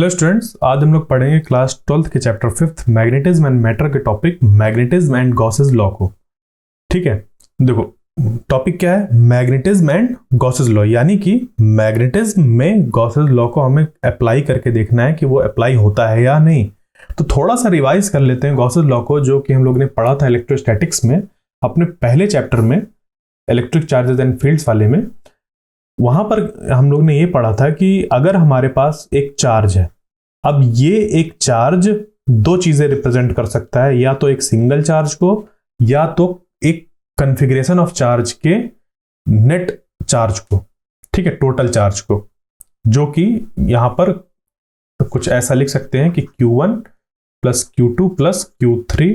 Hello students, आज हम लोग पढ़ेंगे क्लास 12th के chapter 5th magnetism and matter के topic magnetism and Gauss's law को। ठीक है, देखो टॉपिक क्या है, मैग्नेटिज्म एंड गॉसेस लॉ, यानी कि मैग्नेटिज्म में गॉसेस लॉ को हमें अप्लाई करके देखना है कि वो अप्लाई होता है या नहीं। तो थोड़ा सा रिवाइज कर लेते हैं गॉसेस लॉ को, जो कि हम लोग ने पढ़ा था इलेक्ट्रोस्टैटिक्स में अपने पहले चैप्टर में, इलेक्ट्रिक चार्जेस एंड फील्ड्स वाले में। वहां पर हम लोग ने ये पढ़ा था कि अगर हमारे पास एक चार्ज है, अब ये एक चार्ज दो चीजें रिप्रेजेंट कर सकता है, या तो एक सिंगल चार्ज को या तो एक कॉन्फ़िगरेशन ऑफ चार्ज के नेट चार्ज को, ठीक है, टोटल चार्ज को, जो कि यहां पर कुछ ऐसा लिख सकते हैं कि Q1 plus Q2 plus Q3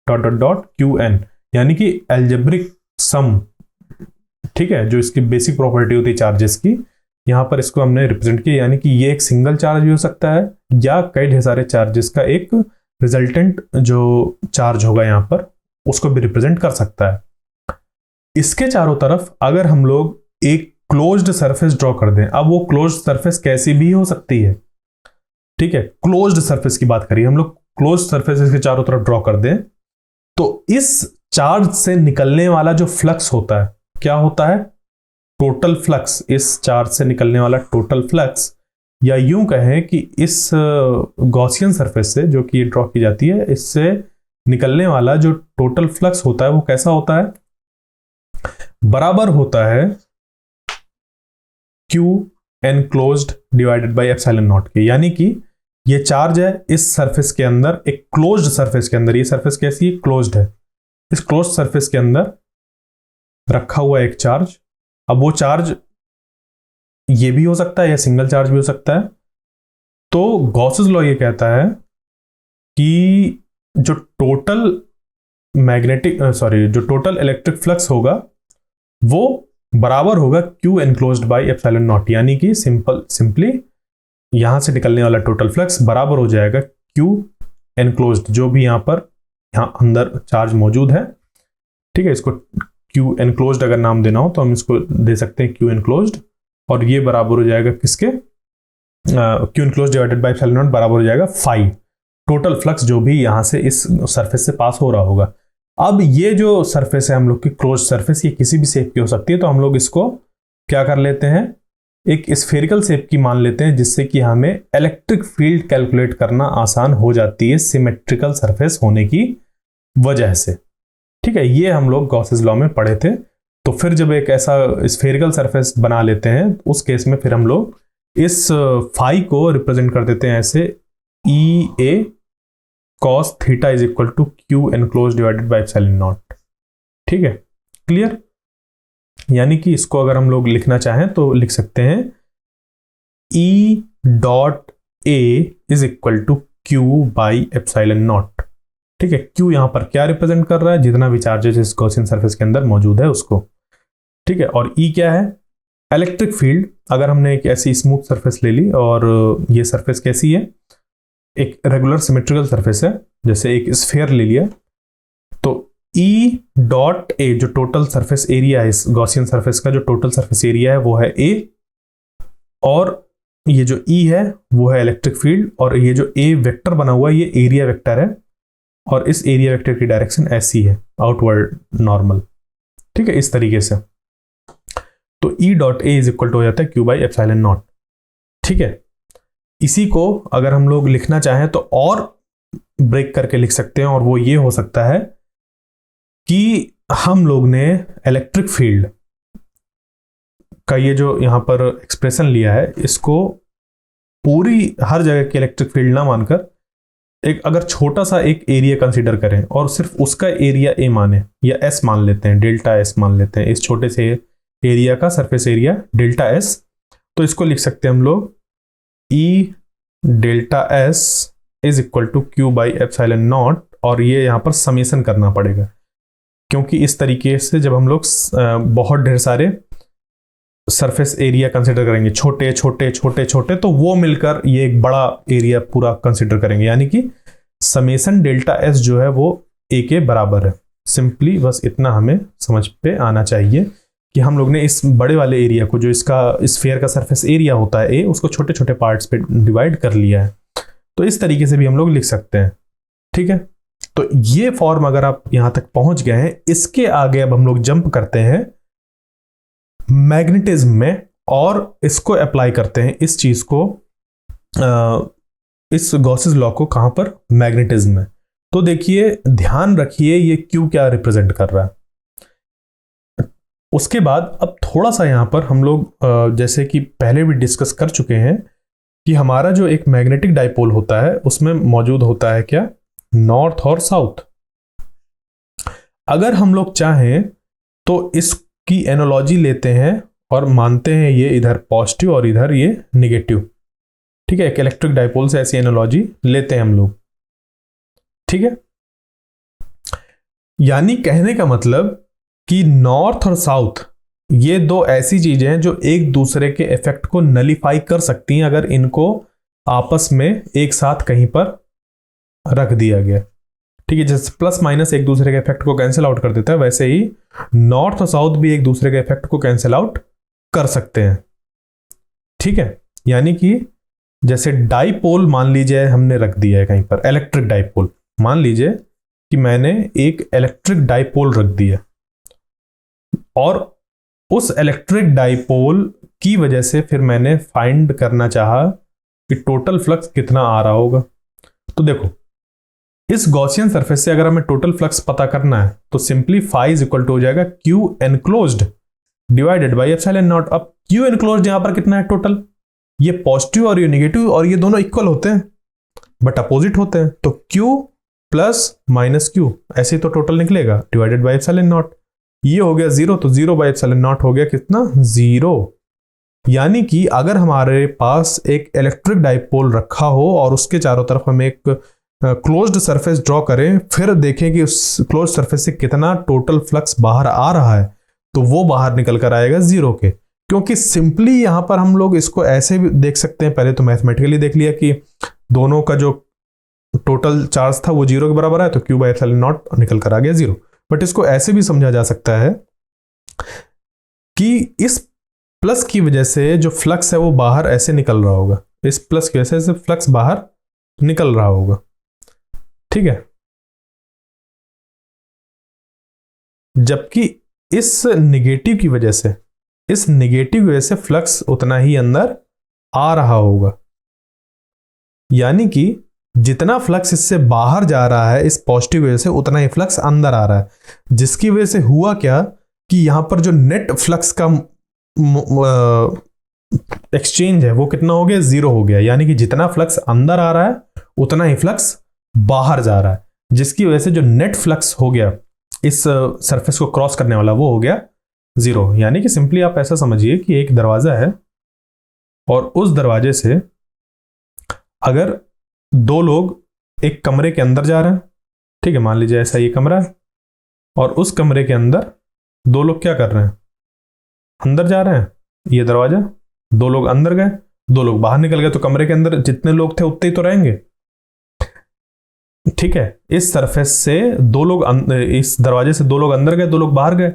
dot dot dot Qn, यानी कि एल्जेब्रिक सम, ठीक है, जो इसकी बेसिक प्रॉपर्टी होती है चार्जेस की। यहां पर इसको हमने रिप्रेजेंट किया, यानी कि ये एक सिंगल चार्ज भी हो सकता है या कई ढेर सारे चार्जेस का एक रिजल्टेंट जो चार्ज होगा यहां पर, उसको भी रिप्रेजेंट कर सकता है। इसके चारों तरफ अगर हम लोग एक क्लोज्ड सरफेस ड्रॉ कर दें, अब वो क्लोज्ड सरफेस कैसी भी हो सकती है, ठीक है, क्लोज्ड सरफेस की बात करिए हम लोग, क्लोज्ड सरफेस इसके चारों तरफ ड्रॉ कर दें, तो इस चार्ज से निकलने वाला जो फ्लक्स होता है, क्या होता है, टोटल फ्लक्स। इस चार्ज से निकलने वाला टोटल फ्लक्स, या यूं कहें कि इस गॉसियन सरफेस से जो कि ड्रॉ की जाती है, इससे निकलने वाला जो टोटल फ्लक्स होता है वो कैसा होता है, बराबर होता है Q enclosed divided by epsilon not के। यानी कि ये चार्ज है इस सरफेस के अंदर, एक क्लोज्ड सरफेस के अंदर, ये सरफेस कैसी है, क्लोज्ड है, इस क्लोज्ड सरफेस के अंदर रखा हुआ एक चार्ज। अब वो चार्ज ये भी हो सकता है या सिंगल चार्ज भी हो सकता है। तो गॉसेस लॉ ये कहता है कि जो टोटल टोटल इलेक्ट्रिक फ्लक्स होगा वो बराबर होगा Q enclosed bye epsilon not, यानी कि सिंपली यहां से निकलने वाला टोटल फ्लक्स बराबर हो जाएगा Q एनक्लोज्ड, जो भी यहां अंदर चार्ज मौजूद है, ठीक है। इसको Q एनक्लोज्ड अगर नाम देना हो तो हम इसको दे सकते हैं Q एनक्लोज्ड, और ये बराबर हो जाएगा किसके, Q enclosed divided by epsilon not बराबर हो जाएगा फाई, टोटल फ्लक्स जो भी यहां से इस सरफेस से पास हो रहा होगा। अब ये जो सरफेस है हम लोग की क्लोज सरफेस, ये किसी भी शेप की हो सकती है, तो हम लोग इसको क्या कर लेते हैं, एक स्फेरिकल शेप की मान लेते हैं, जिससे कि हमें इलेक्ट्रिक फील्ड कैलकुलेट करना आसान हो जाती है सिमेट्रिकल सरफेस होने की वजह से, ठीक है। ये हम लोग गॉसेस लॉ में पढ़े थे। तो फिर जब एक ऐसा स्फेरिकल सरफेस बना लेते हैं, उस केस में फिर हम लोग इस फाई को रिप्रेजेंट कर देते हैं ऐसे, E A cos theta is equal to Q enclose divided by epsilon naught, ठीक है, क्लियर। यानी कि इसको अगर हम लोग लिखना चाहें तो लिख सकते हैं E dot A is equal to Q by epsilon naught, ठीक है। Q यहां पर क्या रिप्रेजेंट कर रहा है, जितना भी चार्जेस इस गॉसियन सरफेस के अंदर मौजूद है उसको, ठीक है। और E क्या है, इलेक्ट्रिक फील्ड। अगर हमने एक ऐसी स्मूथ सरफेस ले ली और ये सरफेस कैसी है, एक रेगुलर सिमेट्रिकल सरफेस है, जैसे एक स्फीयर ले लिया, तो E डॉट A जो टोटल सरफेस एरिया है इस गॉसियन सरफेस का, जो टोटल सरफेस एरिया है वो है A, और ये जो E है वो है इलेक्ट्रिक फील्ड, और ये जो A वेक्टर बना हुआ है ये एरिया वेक्टर है, और इस एरिया वेक्टर की डायरेक्शन ऐसी है, आउटवर्ड नॉर्मल, ठीक है, इस तरीके से। तो E dot A is equal to हो जाता है Q बाई एप्सिलॉन नॉट, ठीक है। इसी को अगर हम लोग लिखना चाहें तो और ब्रेक करके लिख सकते हैं, और वो ये हो सकता है कि हम लोग ने इलेक्ट्रिक फील्ड का ये जो यहां पर एक्सप्रेशन लिया है, इसको पूरी हर जगह की इलेक्ट्रिक फील्ड ना मानकर एक अगर छोटा सा एक एरिया कंसीडर करें और सिर्फ उसका एरिया A माने, या S मान लेते हैं, डेल्टा S मान लेते हैं, इस छोटे से एरिया का सरफेस एरिया डेल्टा S, तो इसको लिख सकते हैं हम लोग E delta S is equal to Q by epsilon naught, और ये यहाँ पर समेशन करना पड़ेगा, क्योंकि इस तरीके से जब हम लोग बहुत ढेर सारे सरफेस एरिया कंसीडर करेंगे, छोटे छोटे छोटे छोटे, तो वो मिलकर ये एक बड़ा एरिया पूरा कंसीडर करेंगे, यानी कि समेशन डेल्टा S जो है वो A के बराबर है। सिंपली बस इतना हमें समझ पे आना चाहिए कि हम लोग ने इस बड़े वाले एरिया को, जो इसका स्फीयर का सरफेस एरिया होता है ए, उसको छोटे छोटे पार्ट्स पे डिवाइड कर लिया है। तो इस तरीके से भी हम लोग लिख सकते हैं। ठीक है, तो ये फॉर्म अगर आप यहां तक पहुंच गए हैं, इसके आगे अब हम लोग जंप करते हैं मैग्नेटिज्म में और इसको अप्लाई करते हैं, इस चीज को, इस गॉसेस लॉ को कहां पर, मैग्नेटिज्म में। तो देखिए, ध्यान रखिए ये क्यू क्या रिप्रेजेंट कर रहा है। उसके बाद अब थोड़ा सा यहां पर हम लोग जैसे कि पहले भी डिस्कस कर चुके हैं कि हमारा जो एक मैग्नेटिक डाइपोल होता है उसमें मौजूद होता है क्या, नॉर्थ और साउथ। अगर हम लोग चाहें तो इसकी एनालॉजी लेते हैं और मानते हैं ये इधर पॉजिटिव और इधर ये निगेटिव। ठीक है, एक इलेक्ट्रिक डाइपोल से ऐसी एनालॉजी लेते हैं हम लोग। ठीक है, यानी कहने का मतलब कि नॉर्थ और साउथ ये दो ऐसी चीजें हैं जो एक दूसरे के इफेक्ट को नलीफाई कर सकती हैं अगर इनको आपस में एक साथ कहीं पर रख दिया गया। ठीक है, जैसे प्लस माइनस एक दूसरे के इफेक्ट को कैंसिल आउट कर देता है, वैसे ही नॉर्थ और साउथ भी एक दूसरे के इफेक्ट को कैंसिल आउट कर सकते हैं। ठीक है, यानी कि जैसे डाइपोल मान लीजिए हमने रख दिया है कहीं पर, इलेक्ट्रिक डाइपोल, मान लीजिए कि मैंने एक इलेक्ट्रिक डाइपोल रख दिया और उस इलेक्ट्रिक डाइपोल की वजह से फिर मैंने फाइंड करना चाहा कि टोटल फ्लक्स कितना आ रहा होगा। तो देखो, इस गॉसियन सरफेस से अगर हमें टोटल फ्लक्स पता करना है तो simply phi is equal to हो जाएगा Q enclosed divided by epsilon naught. अब क्यू एनक्लोज्ड यहां पर कितना है टोटल, ये पॉजिटिव और ये नेगेटिव, और ये दोनों इक्वल होते हैं बट अपोजिट होते हैं, तो क्यू प्लस माइनस क्यू ऐसे तो टोटल निकलेगा डिवाइडेड बाई एप्सिलॉन नॉट। ये हो गया जीरो, तो जीरो बाई एप्सिलॉन नॉट हो गया कितना, जीरो। यानी कि अगर हमारे पास एक इलेक्ट्रिक डाइपोल रखा हो और उसके चारों तरफ हम एक क्लोज्ड सरफेस ड्रॉ करें, फिर देखें कि उस क्लोज्ड सरफेस से कितना टोटल फ्लक्स बाहर आ रहा है, तो वो बाहर निकल कर आएगा जीरो के। क्योंकि सिंपली यहां पर हम लोग इसको ऐसे भी देख सकते हैं, पहले तो मैथमेटिकली देख लिया कि दोनों का जो टोटल चार्ज था वो जीरो के बराबर है, तो क्यू बाई एप्सिलॉन नॉट निकल कर आ गया जीरो। बट इसको ऐसे भी समझा जा सकता है कि इस प्लस की वजह से जो फ्लक्स है वो बाहर ऐसे निकल रहा होगा, इस प्लस की वजह से फ्लक्स बाहर निकल रहा होगा। ठीक है, जबकि इस नेगेटिव की वजह से, इस नेगेटिव की वजह से फ्लक्स उतना ही अंदर आ रहा होगा। यानी कि जितना फ्लक्स इससे बाहर जा रहा है इस पॉजिटिव वजह से, उतना ही फ्लक्स अंदर आ रहा है, जिसकी वजह से हुआ क्या कि यहां पर जो नेट फ्लक्स का एक्सचेंज है वो कितना हो गया, जीरो हो गया। यानी कि जितना फ्लक्स अंदर आ रहा है उतना ही फ्लक्स बाहर जा रहा है, जिसकी वजह से जो नेट फ्लक्स हो गया इस सरफेस को क्रॉस करने वाला वो हो गया जीरो। यानी कि सिंपली आप ऐसा समझिए कि एक दरवाजा है और उस दरवाजे से अगर दो लोग एक कमरे के अंदर जा रहे हैं, ठीक है, मान लीजिए ऐसा ये कमरा है और उस कमरे के अंदर दो लोग क्या कर रहे हैं, अंदर जा रहे हैं, ये दरवाजा, दो लोग अंदर गए, दो लोग बाहर निकल गए, तो कमरे के अंदर जितने लोग थे उतने ही तो रहेंगे। ठीक है, इस सरफेस से दो लोग, इस दरवाजे से दो लोग अंदर गए, दो लोग बाहर गए,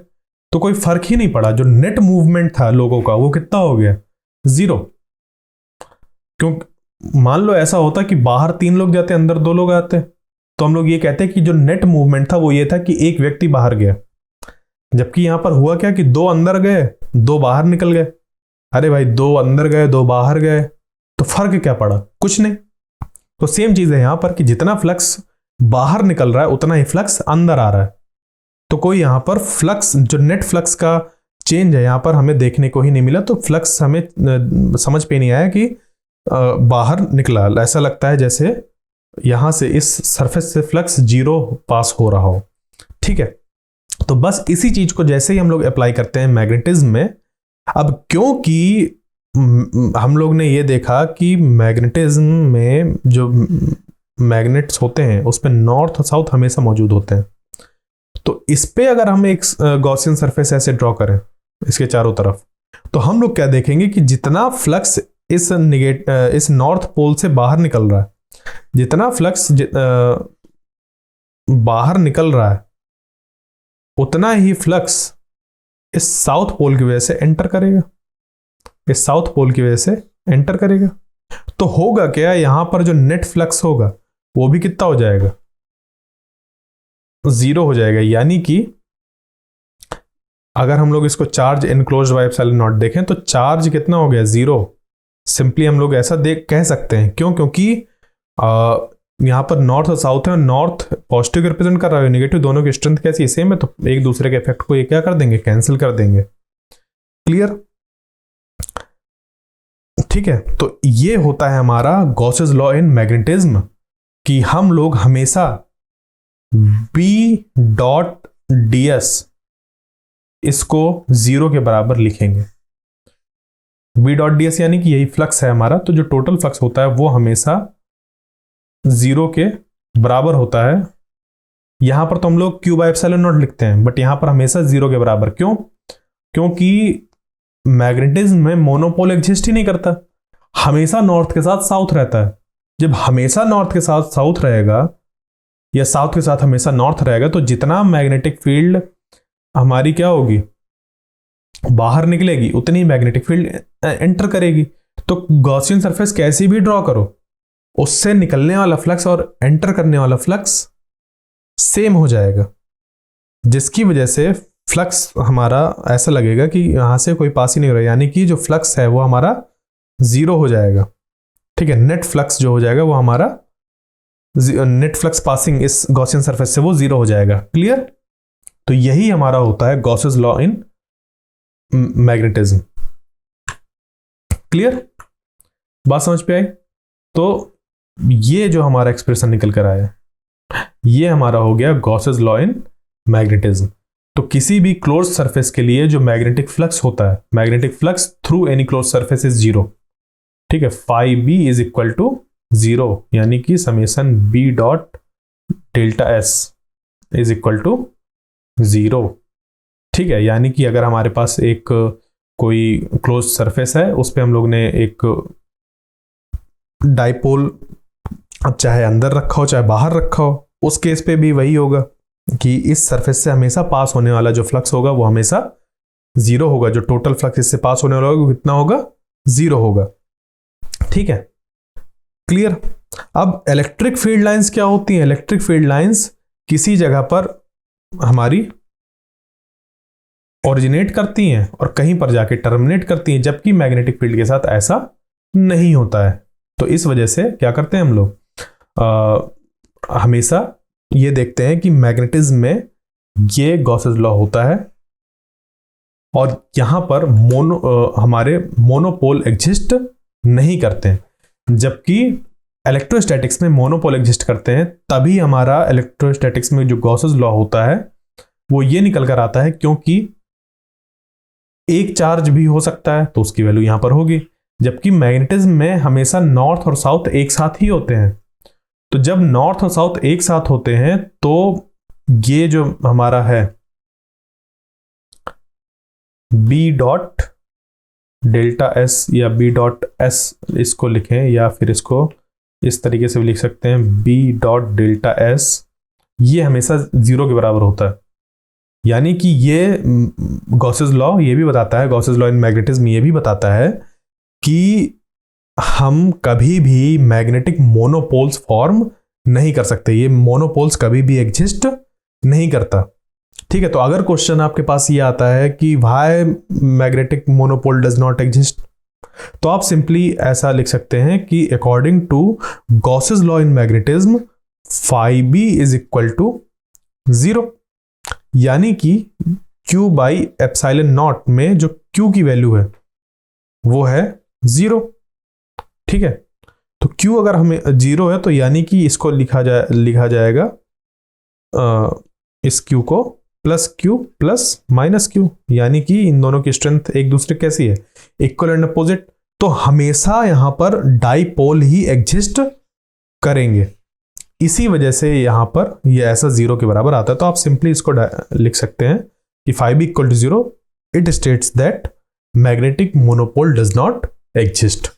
तो कोई फर्क ही नहीं पड़ा। जो नेट मूवमेंट था लोगों का वो कितना हो गया, जीरो। क्योंकि मान लो ऐसा होता कि बाहर तीन लोग जाते अंदर दो लोग आते, तो हम लोग ये कहते हैं कि जो नेट मूवमेंट था वो ये था कि एक व्यक्ति बाहर गया। जबकि यहां पर हुआ क्या कि दो अंदर गए दो बाहर निकल गए। अरे भाई, दो अंदर गए दो बाहर गए, तो फर्क क्या पड़ा, कुछ नहीं। तो सेम चीज है यहां पर कि जितना फ्लक्स बाहर निकल रहा है उतना ही फ्लक्स अंदर आ रहा है। तो कोई यहां पर फ्लक्स, जो नेट फ्लक्स का चेंज है यहां पर हमें देखने को ही नहीं मिला। तो फ्लक्स हमें समझ पे नहीं आया कि बाहर निकला। ऐसा लगता है जैसे यहां से इस सरफेस से फ्लक्स जीरो पास हो रहा हो। ठीक है, तो बस इसी चीज को जैसे ही हम लोग अप्लाई करते हैं मैग्नेटिज्म में। अब क्योंकि हम लोग ने ये देखा कि मैग्नेटिज्म में जो मैग्नेट्स होते हैं उसमें नॉर्थ और साउथ हमेशा मौजूद होते हैं, तो इस पे अगर हम एक गॉसियन सरफेस ऐसे ड्रॉ करें इसके चारों तरफ, तो हम लोग क्या देखेंगे कि जितना फ्लक्स इस नॉर्थ पोल से बाहर निकल रहा है, जितना फ्लक्स बाहर निकल रहा है उतना ही फ्लक्स इस साउथ पोल की वजह से एंटर करेगा, इस साउथ पोल की वजह से एंटर करेगा। तो होगा क्या, यहां पर जो नेट फ्लक्स होगा वो भी कितना हो जाएगा, 0 हो जाएगा। यानी कि अगर हम लोग इसको charge enclosed bye epsilon not देखें तो चार्ज कितना हो गया, 0। सिंपली हम लोग ऐसा देख कह सकते हैं, क्यों, क्योंकि यहां पर नॉर्थ और साउथ है, नॉर्थ पॉजिटिव रिप्रेजेंट कर रहा है, नेगेटिव, दोनों की स्ट्रेंथ कैसी है, सेम है, तो एक दूसरे के इफेक्ट को ये क्या कर देंगे, कैंसिल कर देंगे। क्लियर, ठीक है। तो ये होता है हमारा गॉसेस लॉ इन मैग्नेटिज्म, कि हम लोग हमेशा B.ds इसको 0 के बराबर लिखेंगे। B.ds यानी कि यही फ्लक्स है हमारा, तो जो टोटल फ्लक्स होता है वो हमेशा 0 के बराबर होता है। यहां पर तो हम लोग Q बाय एप्सिलॉन नॉट लिखते हैं, बट यहां पर हमेशा 0 के बराबर। क्यों, क्योंकि मैग्नेटिज्म में मोनोपोल एग्जिस्ट ही नहीं करता, हमेशा नॉर्थ के साथ साउथ रहता है। जब हमेशा नॉर्थ के साथ साउथ रहेगा या साउथ के साथ हमेशा नॉर्थ रहेगा, तो जितना मैग्नेटिक फील्ड हमारी क्या होगी, बाहर निकलेगी, उतनी मैग्नेटिक फील्ड एंटर करेगी। तो गॉसियन सरफेस कैसी भी ड्रॉ करो, उससे निकलने वाला फ्लक्स और एंटर करने वाला फ्लक्स सेम हो जाएगा, जिसकी वजह से फ्लक्स हमारा ऐसा लगेगा कि यहां से कोई पास ही नहीं हो रहा, यानी कि जो फ्लक्स है वो हमारा 0 हो जाएगा। ठीक है, नेट फ्लक्स जो हो जाएगा वो हमारा, नेट फ्लक्स पासिंग इस गॉसियन सरफेस से वो 0 हो जाएगा। क्लियर, तो यही हमारा होता है Gauss's law in magnetism. Clear, बात समझ पे आई? तो ये जो हमारा एक्सप्रेशन निकल कर आया, ये हमारा हो गया गॉसेस लॉ इन मैग्नेटिज्म। तो किसी भी क्लोज सरफेस के लिए जो मैग्नेटिक फ्लक्स होता है, magnetic flux through any close surface is 0। ठीक है, phi B is equal to 0, यानी कि summation B dot delta S is equal to 0। ठीक है, यानी कि अगर हमारे पास एक कोई क्लोज सरफेस है, उस पर हम लोग ने एक डाइपोल, अब चाहे अंदर रखा हो चाहे बाहर रखा हो, उस केस पे भी वही होगा कि इस सरफेस से हमेशा पास होने वाला जो फ्लक्स होगा वो हमेशा 0 होगा। जो टोटल फ्लक्स इससे पास होने वाला होगा वो कितना होगा, 0 होगा। ठीक है, क्लियर। अब इलेक्ट्रिक फील्ड लाइंस क्या होती हैं? इलेक्ट्रिक फील्ड लाइंस किसी जगह पर हमारी ओरिजिनेट करती हैं और कहीं पर जाके टर्मिनेट करती हैं, जबकि मैग्नेटिक फील्ड के साथ ऐसा नहीं होता है। तो इस वजह से क्या करते हैं हम लोग, हमेशा ये देखते हैं कि मैग्नेटिज्म में ये गॉसेस लॉ होता है और यहां पर हमारे मोनोपोल एग्जिस्ट नहीं करते हैं, जबकि इलेक्ट्रोस्टैटिक्स में मोनोपोल एग्जिस्ट करते हैं। तभी हमारा इलेक्ट्रोस्टैटिक्स में जो गॉसेस लॉ होता है वो ये निकल कर आता है, क्योंकि एक चार्ज भी हो सकता है तो उसकी वैल्यू यहां पर होगी, जबकि मैग्नेटिज्म में हमेशा नॉर्थ और साउथ एक साथ ही होते हैं। तो जब नॉर्थ और साउथ एक साथ होते हैं तो ये जो हमारा है बी डॉट डेल्टा एस या बी डॉट एस इसको लिखें, या फिर इसको इस तरीके से भी लिख सकते हैं बी डॉट डेल्टा एस, ये हमेशा 0 के बराबर होता है। यानी कि ये गॉसेस लॉ ये भी बताता है, गॉसेस लॉ इन मैग्नेटिज्म ये भी बताता है कि हम कभी भी मैग्नेटिक मोनोपोल्स फॉर्म नहीं कर सकते, ये मोनोपोल्स कभी भी एग्जिस्ट नहीं करता। ठीक है, तो अगर क्वेश्चन आपके पास ये आता है कि why magnetic monopole does not exist, तो आप सिंपली ऐसा लिख सकते हैं कि according to Gauss's law in magnetism phi B is equal to 0, यानी कि Q बाई एप्सिलॉन नॉट में जो Q की वैल्यू है वो है 0। ठीक है, तो Q अगर हमें 0 है तो यानी कि इसको लिखा जाएगा इस Q को plus Q plus minus Q, यानी कि इन दोनों की स्ट्रेंथ एक दूसरे कैसी है, इक्वल एंड अपोजिट। तो हमेशा यहां पर डाइपोल ही एग्जिस्ट करेंगे, इसी वजह से यहां पर ये ऐसा 0 के बराबर आता है। तो आप सिंपली इसको लिख सकते हैं कि phi B equal to 0, it states that magnetic monopole does not exist.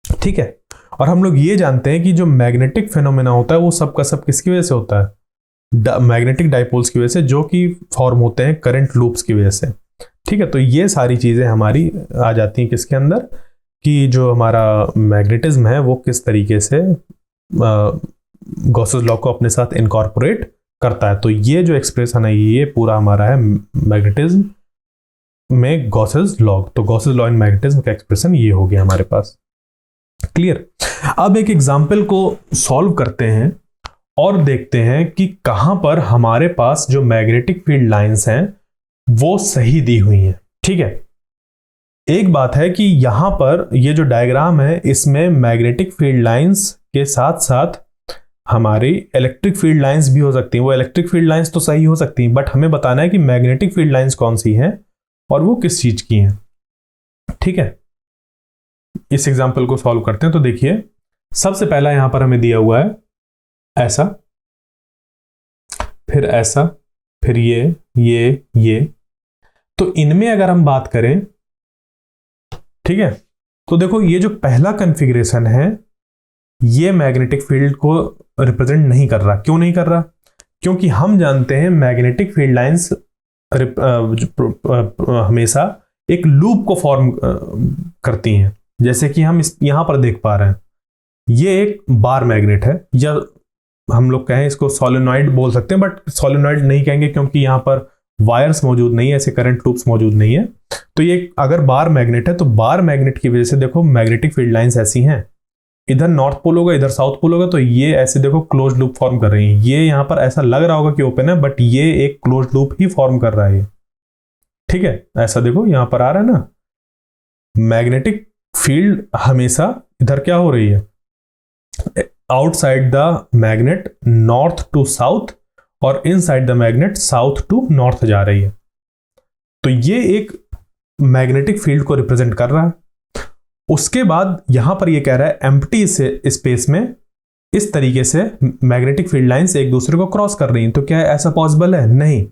ठीक है, और हम लोग ये जानते हैं कि जो मैग्नेटिक फेनोमेना होता है वो सब का सब किसकी वजह से होता है, मैग्नेटिक डाइपोल्स की वजह से, जो कि फॉर्म होते हैं करंट लूप्स की वजह से। ठीक है, तो ये सारी चीजें हमारी आ जाती हैं किसके अंदर, कि जो हमारा मैग्नेटिज्म है वो किस तरीके से गॉसेस लॉ को अपने साथ इनकॉर्पोरेट करता है। तो ये जो एक्सप्रेशन है ये पूरा हमारा है मैग्नेटिज्म में गॉसेस लॉ। तो गॉसेस लॉ इन मैग्नेटिज्म का एक्सप्रेशन ये हो गया हमारे पास। क्लियर। अब एक एग्जांपल को सॉल्व करते हैं और देखते हैं कि कहां पर हमारे पास जो मैग्नेटिक फील्ड लाइंस हैं वो सही दी हुई हैं। ठीक है, एक बात है कि यहां पर ये जो डायग्राम है इसमें मैग्नेटिक फील्ड लाइंस के साथ साथ हमारी इलेक्ट्रिक फील्ड लाइंस भी हो सकती हैं। वो इलेक्ट्रिक फील्ड लाइंस तो सही हो सकती हैं, बट हमें बताना है कि मैग्नेटिक फील्ड लाइंस कौन सी हैं और वो किस चीज की हैं। ठीक है, इस एग्जांपल को सॉल्व करते हैं। तो देखिए, सबसे पहला यहां पर हमें दिया हुआ है ऐसा, फिर ऐसा, फिर ये। तो इनमें अगर हम बात करें, ठीक है, तो देखो ये जो पहला कॉन्फ़िगरेशन है ये मैग्नेटिक फील्ड को रिप्रेजेंट नहीं कर रहा। क्यों नहीं कर रहा? क्योंकि हम जानते हैं मैग्नेटिक फील्ड लाइंस हमेशा एक लूप को फॉर्म करती हैं। जैसे कि हम यहां पर देख पा रहे हैं, ये एक बार मैग्नेट है, या हम लोग कहें इसको सोलेनॉइड बोल सकते हैं, बट सोलेनॉइड नहीं कहेंगे क्योंकि यहां पर वायर्स मौजूद नहीं है, ऐसे करंट लूप्स मौजूद नहीं है। तो ये अगर बार मैग्नेट है तो बार मैग्नेट की वजह से देखो मैग्नेटिक फील्ड लाइंस ऐसी हैं, इधर नॉर्थ पोल होगा, इधर साउथ पोल होगा, तो ये ऐसे देखो क्लोज लूप फॉर्म कर रही है। ये यहां पर ऐसा लग रहा होगा कि ओपन है, बट ये एक क्लोज लूप ही फॉर्म कर रहा है। ठीक है, ऐसा देखो यहां पर आ रहा है ना, मैग्नेटिक फील्ड हमेशा इधर क्या हो रही है, outside the magnet north to south और inside the magnet south to north जा रही है। तो ये एक मैग्नेटिक फील्ड को रिप्रेजेंट कर रहा है। उसके बाद यहां पर ये कह रहा है एम्प्टी से स्पेस में इस तरीके से मैग्नेटिक फील्ड लाइंस एक दूसरे को क्रॉस कर रही हैं। तो क्या ऐसा पॉसिबल है? नहीं।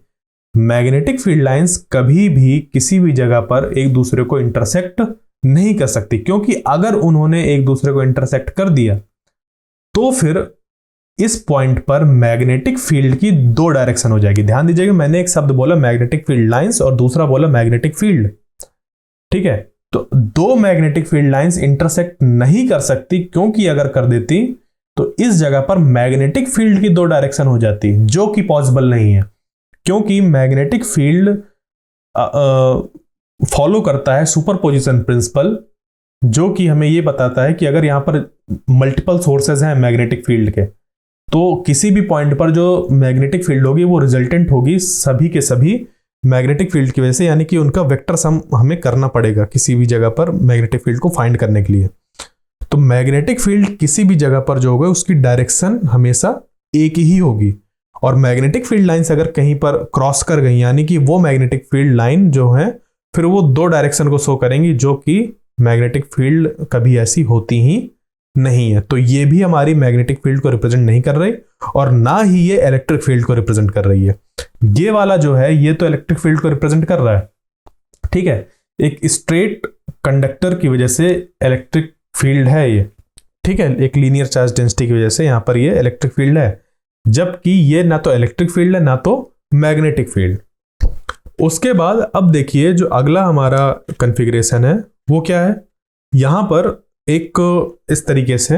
मैग्नेटिक फील्ड लाइंस कभी भी किसी भी जगह पर एक दूसरे को इंटरसेक्ट नहीं कर सकती, क्योंकि अगर उन्होंने एक दूसरे को इंटरसेक्ट कर दिया तो फिर इस पॉइंट पर मैग्नेटिक फील्ड की दो डायरेक्शन हो जाएगी। ध्यान दीजिएगा, मैंने एक शब्द बोला मैग्नेटिक फील्ड लाइंस और दूसरा बोला मैग्नेटिक फील्ड। ठीक है, तो दो मैग्नेटिक फील्ड लाइंस इंटरसेक्ट नहीं कर सकती, क्योंकि अगर कर देती तो इस जगह पर मैग्नेटिक फील्ड की दो डायरेक्शन हो जाती, जो कि पॉसिबल नहीं है, क्योंकि मैग्नेटिक फील्ड फॉलो करता है सुपरपोजिशन प्रिंसिपल, जो कि हमें यह बताता है कि अगर यहां पर मल्टीपल सोर्सेज हैं मैग्नेटिक फील्ड के, तो किसी भी पॉइंट पर जो मैग्नेटिक फील्ड होगी वो रिजल्टेंट होगी सभी के सभी मैग्नेटिक फील्ड की वजह से, यानी कि उनका वेक्टर सम हमें करना पड़ेगा किसी भी जगह पर मैग्नेटिक फील्ड को फाइंड करने के लिए। तो मैग्नेटिक फील्ड किसी भी जगह पर जो होगा उसकी डायरेक्शन हमेशा एक ही होगी, और मैग्नेटिक फील्ड लाइंस अगर कहीं पर क्रॉस कर गई, यानी कि वो मैग्नेटिक फील्ड लाइन जो है फिर वो दो डायरेक्शन को शो करेंगी, जो कि मैग्नेटिक फील्ड कभी ऐसी होती ही नहीं है। तो ये भी हमारी मैग्नेटिक फील्ड को रिप्रेजेंट नहीं कर रही, और ना ही ये इलेक्ट्रिक फील्ड को रिप्रेजेंट कर रही है। ये वाला जो है ये तो इलेक्ट्रिक फील्ड को रिप्रेजेंट कर रहा है। ठीक है, एक स्ट्रेट कंडक्टर की वजह से इलेक्ट्रिक फील्ड है ये। ठीक है, एक लीनियर चार्ज डेंसिटी की वजह से यहां पर ये इलेक्ट्रिक फील्ड है, जबकि ये ना तो इलेक्ट्रिक फील्ड है ना तो मैग्नेटिक फील्ड। उसके बाद अब देखिए जो अगला हमारा कॉन्फ़िगरेशन है वो क्या है, यहां पर एक इस तरीके से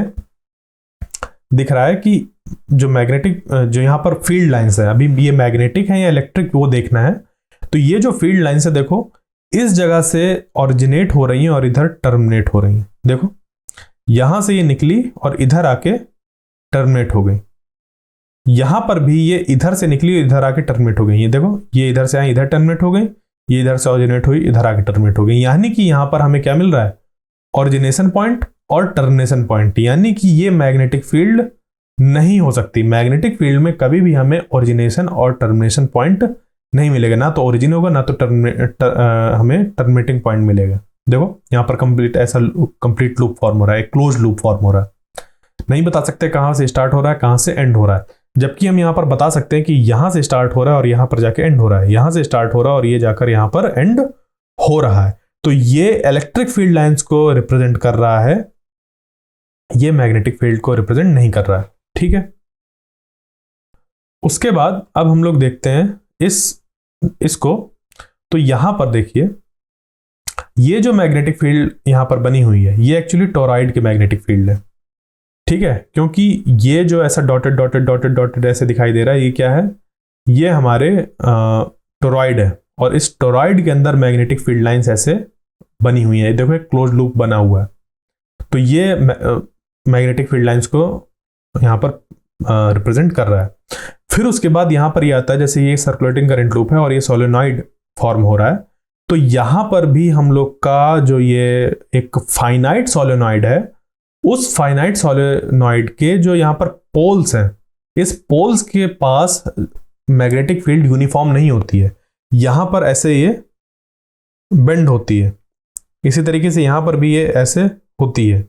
दिख रहा है कि जो मैग्नेटिक जो यहां पर फील्ड लाइंस है, अभी ये मैग्नेटिक है या इलेक्ट्रिक वो देखना है। तो ये जो फील्ड लाइंस है देखो इस जगह से ओरिजिनेट हो रही हैं और इधर टर्मिनेट हो रही हैं। देखो यहां से ये निकली और इधर आके टर्मिनेट हो गई, यहां पर भी ये इधर से निकली इधर आके टर्मिनेट हो गई। ये देखो ये इधर से आई इधर टर्मिनेट हो गई, ये इधर से ओरिजिनेट हुई इधर आके टर्मिनेट हो गई। यानी कि यहां पर हमें क्या मिल रहा है, ओरिजिनेशन पॉइंट और टर्मिनेशन पॉइंट, यानी कि ये मैग्नेटिक फील्ड नहीं हो सकती। मैग्नेटिक फील्ड में कभी भी हमें ओरिजिनेशन और टर्मिनेशन पॉइंट नहीं मिलेगा, ना तो ओरिजिन होगा ना तो हमें टर्मिनेटिंग पॉइंट मिलेगा। देखो यहां पर कंप्लीट ऐसा कंप्लीट लूप फॉर्म हो रहा है, एक क्लोज लूप फॉर्म हो रहा है। नहीं बता सकते कहां से स्टार्ट हो रहा है कहां से एंड हो रहा है, जबकि हम यहां पर बता सकते हैं कि यहां से स्टार्ट हो रहा है और यहां पर जाके एंड हो रहा है, यहां से स्टार्ट हो रहा है और ये जाकर यहां पर एंड हो रहा है। तो ये इलेक्ट्रिक फील्ड लाइंस को रिप्रेजेंट कर रहा है, ये मैग्नेटिक फील्ड को रिप्रेजेंट नहीं कर रहा है। ठीक है, उसके बाद अब हम लोग देखते हैं इसको तो यहां पर देखिए, ये जो मैग्नेटिक फील्ड यहां पर बनी हुई है, ये एक्चुअली टोरॉइड की मैग्नेटिक फील्ड है, ठीक है, क्योंकि ये जो ऐसा डॉटेड डॉटेड डॉटेड डॉटेड ऐसे दिखाई दे रहा है, ये क्या है, ये हमारे टोरॉइड है, और इस टोरॉइड के अंदर मैग्नेटिक फील्ड लाइंस ऐसे बनी हुई है, देखो एक क्लोज लूप बना हुआ है। तो ये मैग्नेटिक फील्ड लाइंस को यहाँ पर रिप्रेजेंट कर रहा है। फिर उसके बाद यहाँ पर ये आता है, जैसे ये सर्कुलेटिंग करंट लूप है और ये सोलेनॉइड फॉर्म हो रहा है, तो यहाँ पर भी हम लोग का जो ये एक फाइनाइट सोलेनॉइड है, उस फाइनाइट सोलेनॉइड के जो यहाँ पर पोल्स हैं, इस पोल्स के पास मैग्नेटिक फील्ड यूनिफॉर्म नहीं होती है, यहाँ पर ऐसे ये बेंड होती है, इसी तरीके से यहाँ पर भी ये ऐसे होती है।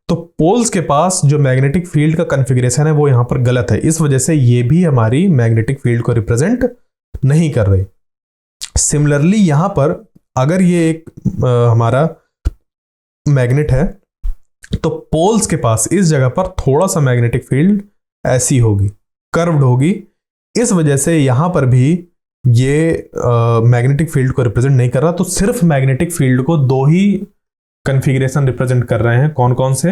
तो पोल्स के पास जो मैग्नेटिक फील्ड का कॉन्फ़िगरेशन है वो यहाँ पर गलत है, इस वजह से ये भी हमारी मैग्नेटिक फील्ड को रिप्रेजेंट नहीं कर रही। सिमिलरली यहाँ पर अगर ये एक हमारा मैग्नेट है, तो पोल्स के पास इस जगह पर थोड़ा सा मैग्नेटिक फील्ड ऐसी होगी, कर्व्ड होगी, इस वजह से यहां पर भी ये मैग्नेटिक फील्ड को रिप्रेजेंट नहीं कर रहा। तो सिर्फ मैग्नेटिक फील्ड को दो ही कॉन्फ़िगरेशन रिप्रेजेंट कर रहे हैं, कौन कौन से,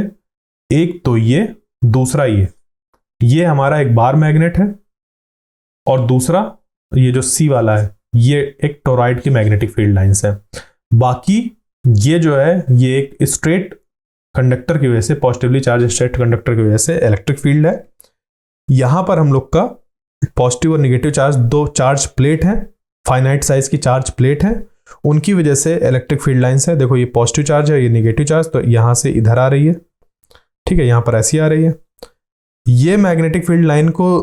एक तो ये, दूसरा ये हमारा एक बार मैग्नेट है, और दूसरा ये जो सी वाला है, ये एक टोरॉइड की मैग्नेटिक फील्ड लाइंस है। बाकी ये जो है, ये एक स्ट्रेट कंडक्टर की वजह से, पॉजिटिवली चार्ज स्ट्रेट कंडक्टर की वजह से इलेक्ट्रिक फील्ड है। यहां पर हम लोग का पॉजिटिव और नेगेटिव चार्ज, दो चार्ज प्लेट हैं, फाइनाइट साइज की चार्ज प्लेट है, उनकी वजह से इलेक्ट्रिक फील्ड लाइंस है। देखो ये पॉजिटिव चार्ज है, ये नेगेटिव चार्ज, तो यहां से इधर आ रही है, ठीक है, यहां पर ऐसी आ रही है। ये मैग्नेटिक फील्ड लाइन को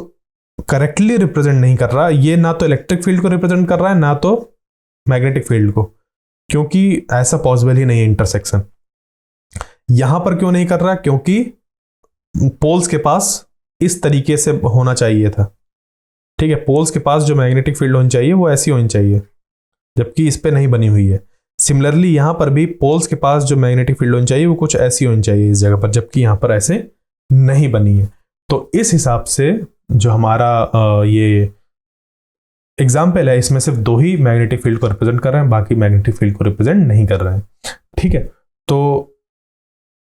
करेक्टली रिप्रेजेंट नहीं कर रहा, ये ना तो इलेक्ट्रिक फील्ड को रिप्रेजेंट कर रहा है, ना तो मैग्नेटिक फील्ड को, क्योंकि ऐसा पॉसिबल ही नहीं है इंटरसेक्शन। यहां पर क्यों नहीं कर रहा, क्योंकि पोल्स के पास इस तरीके से होना चाहिए था, ठीक है, पोल्स के पास जो मैग्नेटिक फील्ड होनी चाहिए वो ऐसी होनी चाहिए, जबकि इस पे नहीं बनी हुई है। सिमिलरली यहां पर भी पोल्स के पास जो मैग्नेटिक फील्ड होनी चाहिए वो कुछ ऐसी होनी चाहिए इस जगह पर, जबकि यहां पर ऐसे नहीं बनी है। तो इस हिसाब से जो हमारा ये एग्जाम्पल है, इसमें सिर्फ दो ही मैग्नेटिक फील्ड को रिप्रेजेंट कर रहे हैं, बाकी मैग्नेटिक फील्ड को रिप्रेजेंट नहीं कर रहे हैं, ठीक है। तो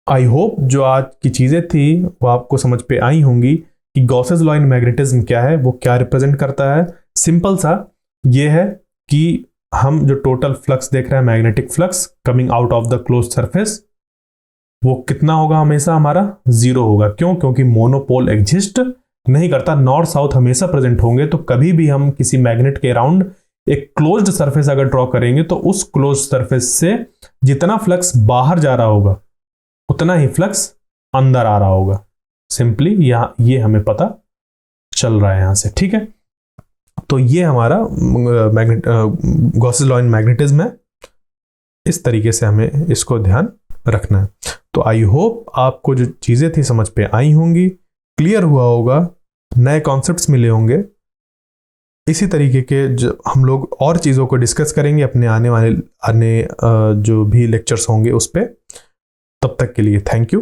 आई होप जो आज की चीजें थी वो आपको समझ पे आई होंगी कि गॉसेस लॉ इन मैग्नेटिज्म क्या है, वो क्या रिप्रेजेंट करता है। सिंपल सा ये है कि हम जो टोटल फ्लक्स देख रहे हैं, magnetic flux coming out of the closed surface, वो कितना होगा, हमेशा हमारा 0 होगा। क्यों? क्योंकि मोनोपोल एग्जिस्ट नहीं करता, नॉर्थ साउथ हमेशा प्रेजेंट होंगे। तो कभी भी हम किसी मैग्नेट के अराउंड एक क्लोज्ड सरफेस अगर ड्रॉ करेंगे, तो उस क्लोज्ड सरफेस से जितना फ्लक्स बाहर जा रहा होगा उतना ही फ्लक्स अंदर आ रहा होगा। सिंपली ये हमें पता चल रहा है यहां से, ठीक है। तो ये हमारा गॉसेस लॉ इन मैग्नेटिज्म है, इस तरीके से हमें इसको ध्यान रखना है। तो आई होप आपको जो चीजें थी समझ पे आई होंगी, क्लियर हुआ होगा, नए कॉन्सेप्ट्स मिले होंगे। इसी तरीके के जो हम लोग और चीज़ों को डिस्कस करेंगे अपने आने जो भी लेक्चर्स होंगे उस पर। तब तक के लिए थैंक यू।